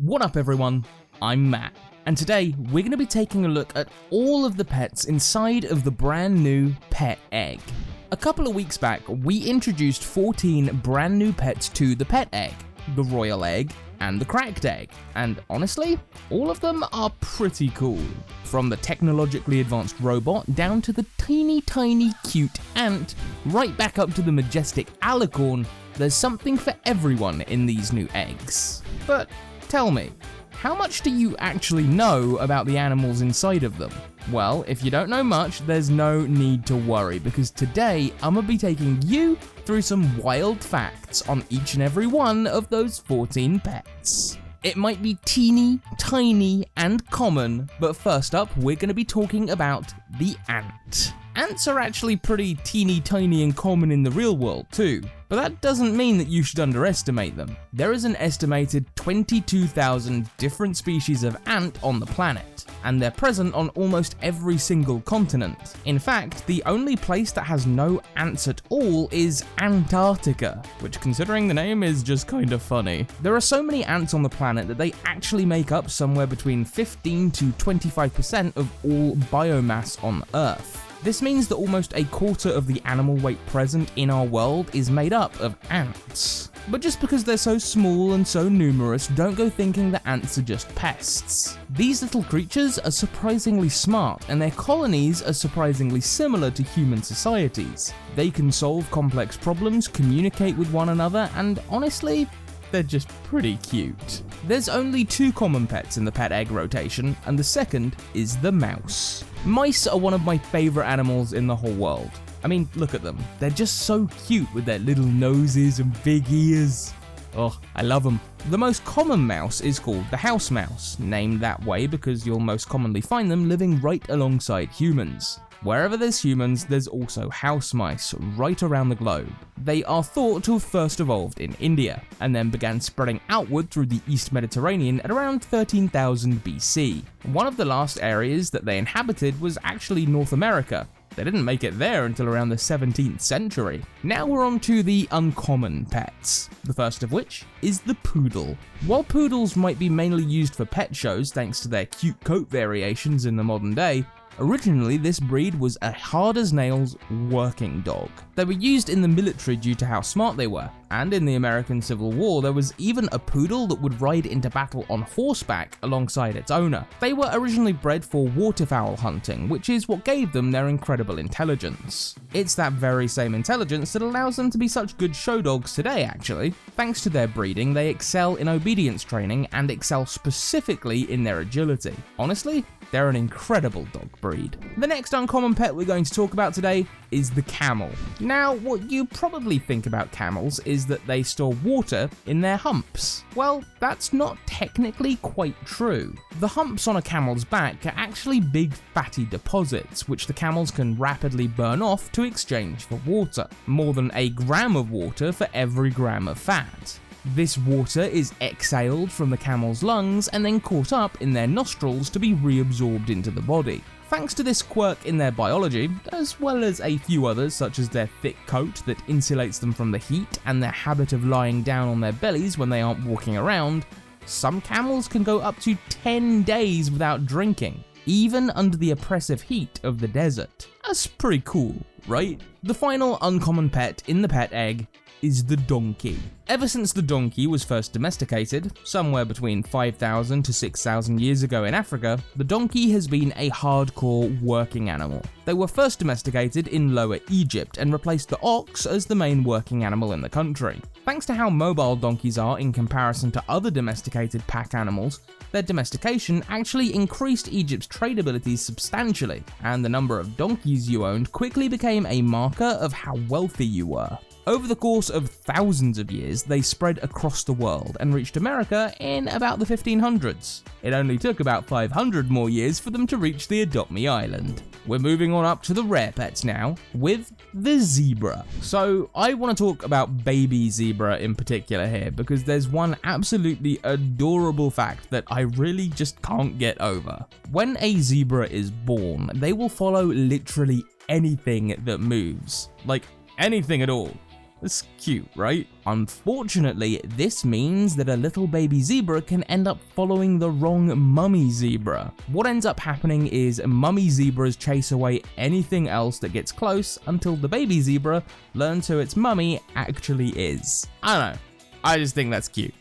What up everyone, I'm Matt, and today we're going to be taking a look at all of the pets inside of the brand new pet egg. A couple of weeks back, we introduced 14 brand new pets to the pet egg, the royal egg, and the cracked egg, and honestly, all of them are pretty cool. From the technologically advanced robot down to the teeny tiny cute ant, right back up to the majestic Alicorn, there's something for everyone in these new eggs. But tell me, how much do you actually know about the animals inside of them? Well, if you don't know much, there's no need to worry, because today I'm gonna be taking you through some wild facts on each and every one of those 14 pets. It might be teeny, tiny, and common, but first up, we're gonna be talking about the ant. Ants are actually pretty teeny, tiny, and common in the real world too, but that doesn't mean that you should underestimate them. There is an estimated 22,000 different species of ant on the planet, and they're present on almost every single continent. In fact, the only place that has no ants at all is Antarctica, which considering the name is just kind of funny. There are so many ants on the planet that they actually make up somewhere between 15 to 25% of all biomass on Earth. This means that almost a quarter of the animal weight present in our world is made up of ants. But just because they're so small and so numerous, don't go thinking that ants are just pests. These little creatures are surprisingly smart, and their colonies are surprisingly similar to human societies. They can solve complex problems, communicate with one another, and honestly, they're just pretty cute. There's only two common pets in the pet egg rotation, and the second is the mouse. Mice are one of my favorite animals in the whole world. I mean, look at them. They're just so cute with their little noses and big ears. Oh, I love them. The most common mouse is called the house mouse, named that way because you'll most commonly find them living right alongside humans. Wherever there's humans, there's also house mice right around the globe. They are thought to have first evolved in India, and then began spreading outward through the East Mediterranean at around 13,000 BC. One of the last areas that they inhabited was actually North America. They didn't make it there until around the 17th century. Now we're on to the uncommon pets, the first of which is the poodle. While poodles might be mainly used for pet shows thanks to their cute coat variations in the modern day, originally, this breed was a hard-as-nails working dog. They were used in the military due to how smart they were, and in the American Civil War, there was even a poodle that would ride into battle on horseback alongside its owner. They were originally bred for waterfowl hunting, which is what gave them their incredible intelligence. It's that very same intelligence that allows them to be such good show dogs today, actually. Thanks to their breeding, they excel in obedience training and excel specifically in their agility. Honestly, they're an incredible dog breed. The next uncommon pet we're going to talk about today is the camel. Now, what you probably think about camels is that they store water in their humps. Well, that's not technically quite true. The humps on a camel's back are actually big fatty deposits, which the camels can rapidly burn off to exchange for water. More than a gram of water for every gram of fat. This water is exhaled from the camel's lungs and then caught up in their nostrils to be reabsorbed into the body. Thanks to this quirk in their biology, as well as a few others such as their thick coat that insulates them from the heat and their habit of lying down on their bellies when they aren't walking around, some camels can go up to 10 days without drinking, even under the oppressive heat of the desert. That's pretty cool, right? The final uncommon pet in the pet egg is the donkey. Ever since the donkey was first domesticated, somewhere between 5,000 to 6,000 years ago in Africa, the donkey has been a hardcore working animal. They were first domesticated in Lower Egypt and replaced the ox as the main working animal in the country. Thanks to how mobile donkeys are in comparison to other domesticated pack animals, their domestication actually increased Egypt's trade abilities substantially, and the number of donkeys you owned quickly became a marker of how wealthy you were. Over the course of thousands of years, they spread across the world and reached America in about the 1500s. It only took about 500 more years for them to reach the Adopt-Me island. We're moving on up to the rare pets now, with the zebra. So I want to talk about baby zebra in particular here, because there's one absolutely adorable fact that I really just can't get over. When a zebra is born, they will follow literally anything that moves. Like, anything at all. It's cute, right? Unfortunately, this means that a little baby zebra can end up following the wrong mummy zebra. What ends up happening is mummy zebras chase away anything else that gets close until the baby zebra learns who its mummy actually is. I don't know, I just think that's cute.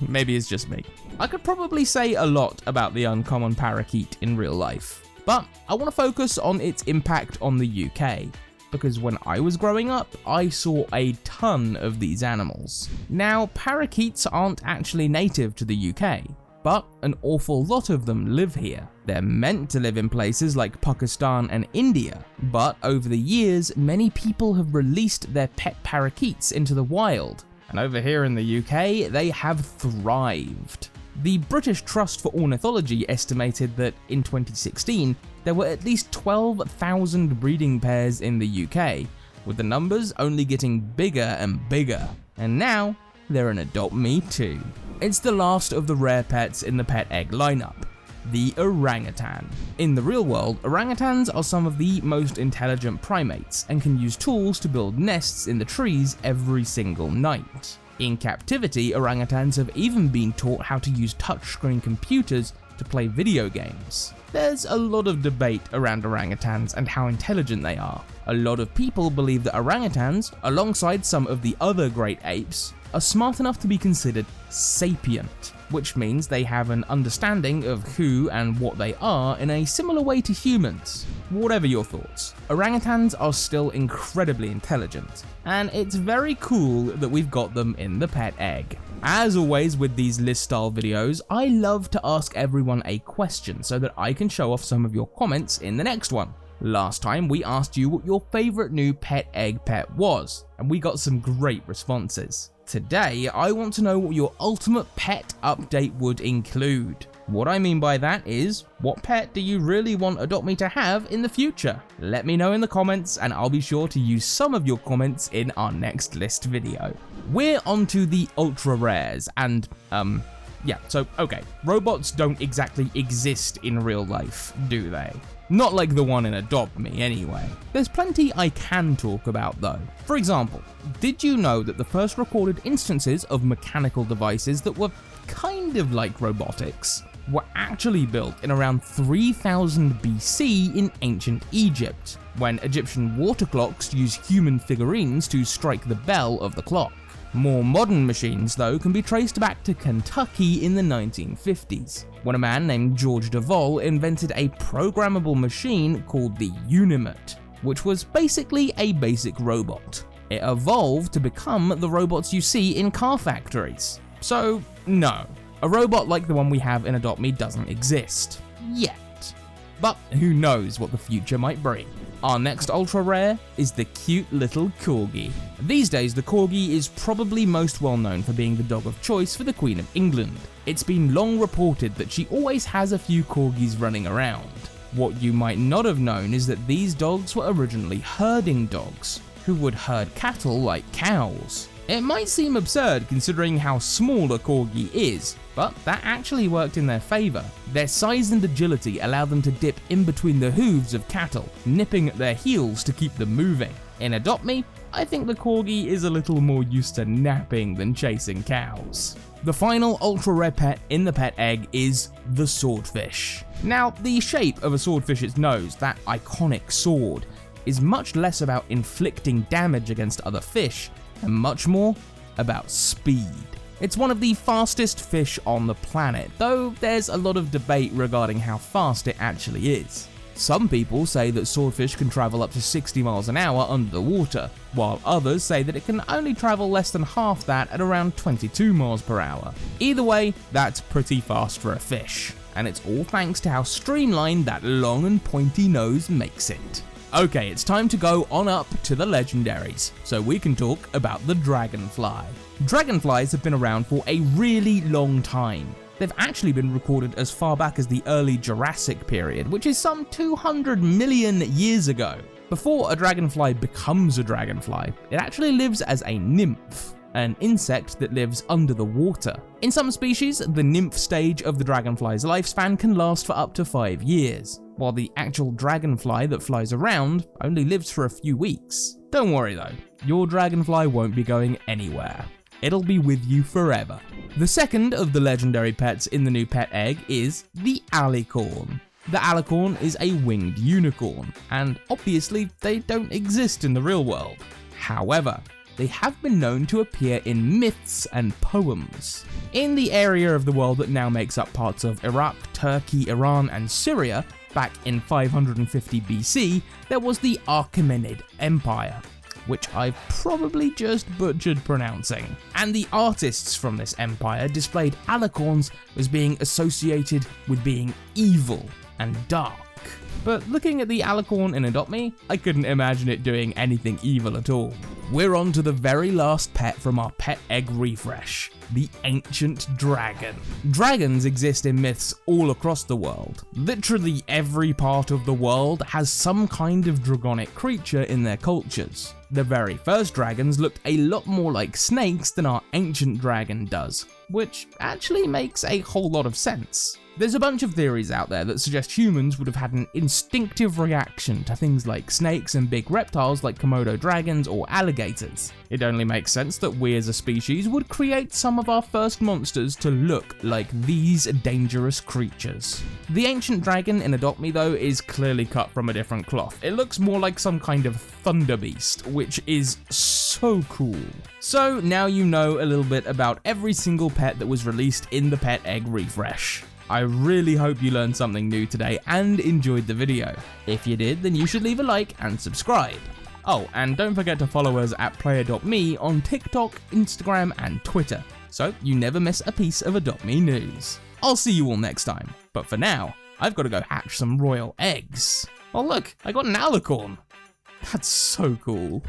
Maybe it's just me. I could probably say a lot about the uncommon parakeet in real life, but I want to focus on its impact on the UK, because when I was growing up, I saw a ton of these animals. Now, parakeets aren't actually native to the UK, but an awful lot of them live here. They're meant to live in places like Pakistan and India, but over the years, many people have released their pet parakeets into the wild, and over here in the UK, they have thrived. The British Trust for Ornithology estimated that in 2016, there were at least 12,000 breeding pairs in the UK, with the numbers only getting bigger and bigger. And now, they're an AdoptMe too. It's the last of the rare pets in the pet egg lineup, the orangutan. In the real world, orangutans are some of the most intelligent primates and can use tools to build nests in the trees every single night. In captivity, orangutans have even been taught how to use touchscreen computers to play video games. There's a lot of debate around orangutans and how intelligent they are. A lot of people believe that orangutans, alongside some of the other great apes, are smart enough to be considered sapient, which means they have an understanding of who and what they are in a similar way to humans. Whatever your thoughts, orangutans are still incredibly intelligent, and it's very cool that we've got them in the pet egg. As always with these list style videos, I love to ask everyone a question so that I can show off some of your comments in the next one. Last time we asked you what your favorite new pet egg pet was, and we got some great responses. Today, I want to know what your ultimate pet update would include. What I mean by that is, what pet do you really want AdoptMe to have in the future? Let me know in the comments and I'll be sure to use some of your comments in our next list video. We're onto the ultra rares and, okay, robots don't exactly exist in real life, do they? Not like the one in AdoptMe anyway. There's plenty I can talk about though. For example, did you know that the first recorded instances of mechanical devices that were kind of like robotics were actually built in around 3000 BC in ancient Egypt, when Egyptian water clocks used human figurines to strike the bell of the clock? More modern machines, though, can be traced back to Kentucky in the 1950s, when a man named George Devol invented a programmable machine called the Unimate, which was basically a basic robot. It evolved to become the robots you see in car factories. So, no, a robot like the one we have in AdoptMe doesn't exist. Yet. But who knows what the future might bring. Our next ultra rare is the cute little Corgi. These days, the Corgi is probably most well known for being the dog of choice for the Queen of England. It's been long reported that she always has a few Corgis running around. What you might not have known is that these dogs were originally herding dogs, who would herd cattle like cows. It might seem absurd considering how small a Corgi is, but that actually worked in their favour. Their size and agility allowed them to dip in between the hooves of cattle, nipping at their heels to keep them moving. In AdoptMe, I think the Corgi is a little more used to napping than chasing cows. The final ultra rare pet in the pet egg is the Swordfish. Now, the shape of a swordfish's nose, that iconic sword, is much less about inflicting damage against other fish and much more about speed. It's one of the fastest fish on the planet, though there's a lot of debate regarding how fast it actually is. Some people say that swordfish can travel up to 60 miles an hour under the water, while others say that it can only travel less than half that at around 22 miles per hour. Either way, that's pretty fast for a fish, and it's all thanks to how streamlined that long and pointy nose makes it. Okay, it's time to go on up to the legendaries, so we can talk about the Dragonfly. Dragonflies have been around for a really long time. They've actually been recorded as far back as the early Jurassic period, which is some 200 million years ago. Before a dragonfly becomes a dragonfly, it actually lives as a nymph. an insect that lives under the water. In some species, the nymph stage of the dragonfly's lifespan can last for up to 5 years, while the actual dragonfly that flies around only lives for a few weeks. Don't worry though, your dragonfly won't be going anywhere. It'll be with you forever. The second of the legendary pets in the new pet egg is the Alicorn. The Alicorn is a winged unicorn, and obviously they don't exist in the real world. However, they have been known to appear in myths and poems. In the area of the world that now makes up parts of Iraq, Turkey, Iran, and Syria, back in 550 BC, there was the Achaemenid Empire, which I've probably just butchered pronouncing. And the artists from this empire displayed alicorns as being associated with being evil and dark. But looking at the alicorn in AdoptMe, I couldn't imagine it doing anything evil at all. We're on to the very last pet from our pet egg refresh, the ancient dragon. Dragons exist in myths all across the world. Literally every part of the world has some kind of dragonic creature in their cultures. The very first dragons looked a lot more like snakes than our ancient dragon does, which actually makes a whole lot of sense. There's a bunch of theories out there that suggest humans would have had an instinctive reaction to things like snakes and big reptiles like Komodo dragons or alligators. It only makes sense that we as a species would create some of our first monsters to look like these dangerous creatures. The ancient dragon in AdoptMe though is clearly cut from a different cloth. It looks more like some kind of thunder beast, which is so cool. So now you know a little bit about every single pet that was released in the pet egg refresh. I really hope you learned something new today and enjoyed the video. If you did, then you should leave a like and subscribe. Oh, and don't forget to follow us at PlayAdoptMe on TikTok, Instagram, and Twitter, so you never miss a piece of AdoptMe news. I'll see you all next time, but for now, I've got to go hatch some royal eggs. Oh look, I got an alicorn. That's so cool.